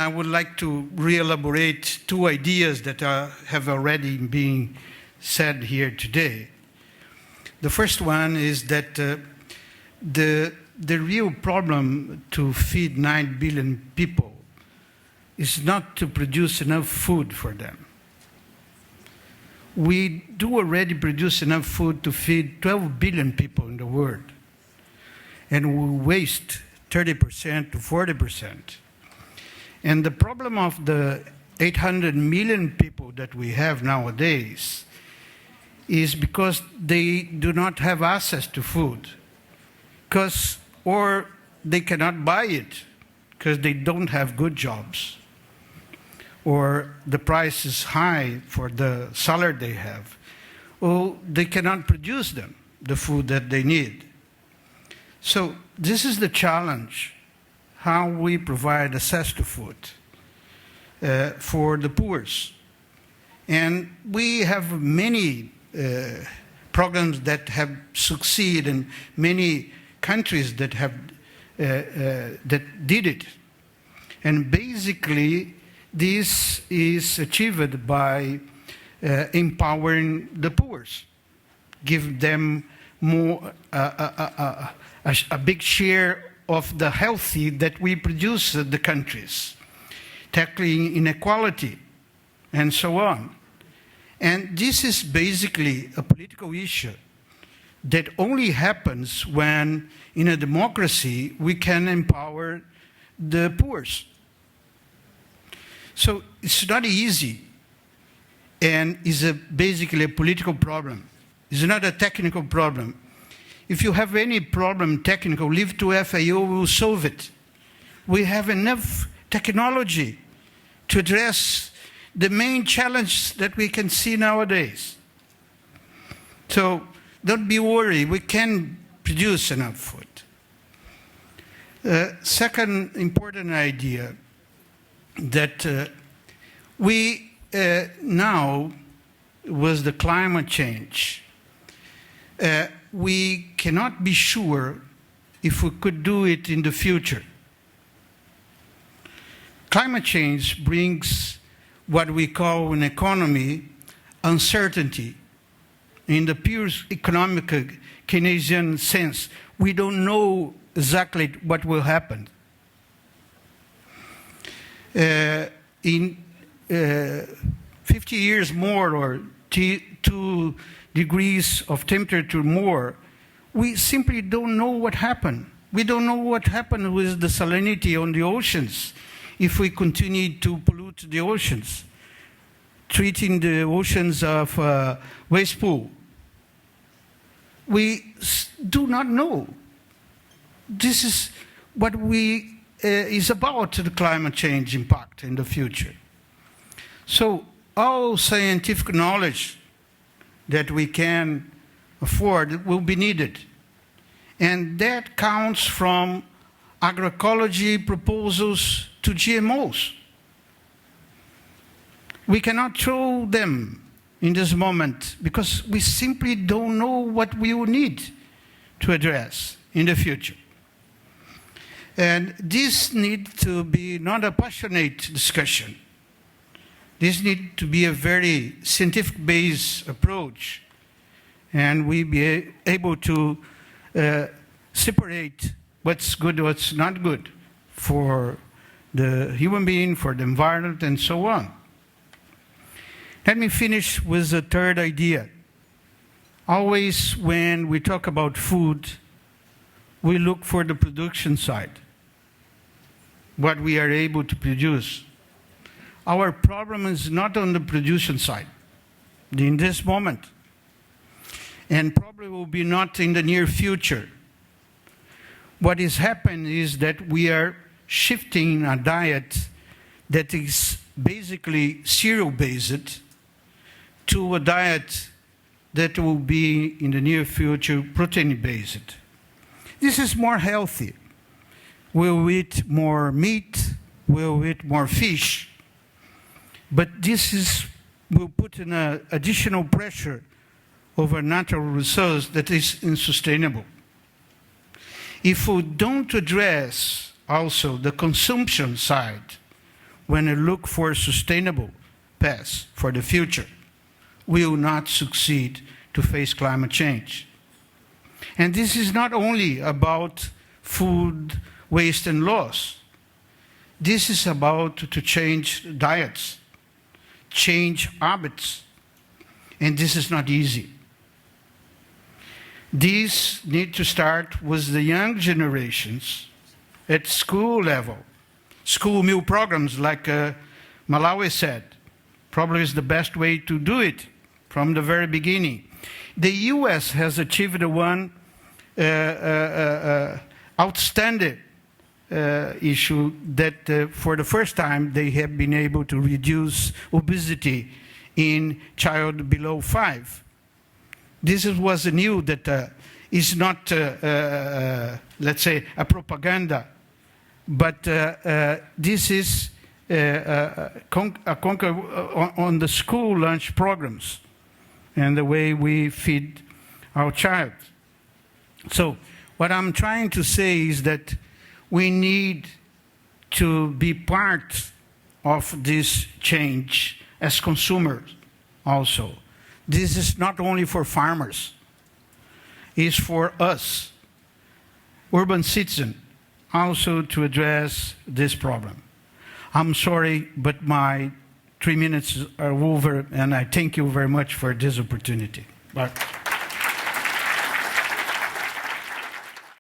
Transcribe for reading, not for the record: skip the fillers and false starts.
I would like to re-elaborate two ideas that have already been said here today. The first one is that the real problem to feed 9 billion people is not to produce enough food for them. We do already produce enough food to feed 12 billion people in the world, and we waste 30% to 40%. And the problem of the 800 million people that we have nowadays is because they do not have access to food, or they cannot buy it because they don't have good jobs, or the price is high for the salary they have, or they cannot produce them, the food that they need. So this is the challenge, how we provide access to food for the poor. And we have many programs that have succeeded in many countries that have that did it. And basically, this is achieved by empowering the poor, give them more a big share of the healthy that we produce in the countries, tackling inequality, and so on. And this is basically a political issue that only happens when, in a democracy, we can empower the poor. So it's not easy, and it's basically a political problem. It's not a technical problem. If you have any problem technical, leave to FAO, will solve it. We have enough technology to address the main challenge that we can see nowadays. So don't be worried, we can produce enough food. Second important idea, that we now, with the climate change, we cannot be sure if we could do it in the future. Climate change brings what we call in economy uncertainty. In the pure economic Keynesian sense, we don't know exactly what will happen. In 50 years more, or 2 degrees of temperature more, we simply don't know what happened. We don't know what happened with the salinity on the oceans if we continue to pollute the oceans, treating the oceans of waste pool. We do not know. This is what is about the climate change impact in the future. So all scientific knowledge that we can afford will be needed. And that counts from agroecology proposals to GMOs. We cannot throw them in this moment because we simply don't know what we will need to address in the future. And this needs to be not a passionate discussion. This needs to be a very scientific-based approach, and we be able to separate what's good, what's not good for the human being, for the environment, and so on. Let me finish with the third idea. Always when we talk about food, we look for the production side, what we are able to produce. Our problem is not on the production side in this moment, and probably will be not in the near future. What is happening is that we are shifting a diet that is basically cereal-based to a diet that will be, in the near future, protein-based. This is more healthy. We'll eat more meat, we'll eat more fish, but this will put in additional pressure over natural resource that is unsustainable. If we don't address also the consumption side, when we look for sustainable paths for the future, will not succeed to face climate change. And this is not only about food waste and loss. This is about to change diets, change habits, and this is not easy. These need to start with the young generations at school level. School meal programs, like Malawi said, probably is the best way to do it from the very beginning. The US has achieved one outstanding issue that for the first time they have been able to reduce obesity in child below 5. This was new that is not, let's say, a propaganda, but this is a conquer on the school lunch programs and the way we feed our child. So what I'm trying to say is that we need to be part of this change as consumers also. This is not only for farmers, it's for us, urban citizens, also to address this problem. I'm sorry, but my 3 minutes are over, and I thank you very much for this opportunity. Bye.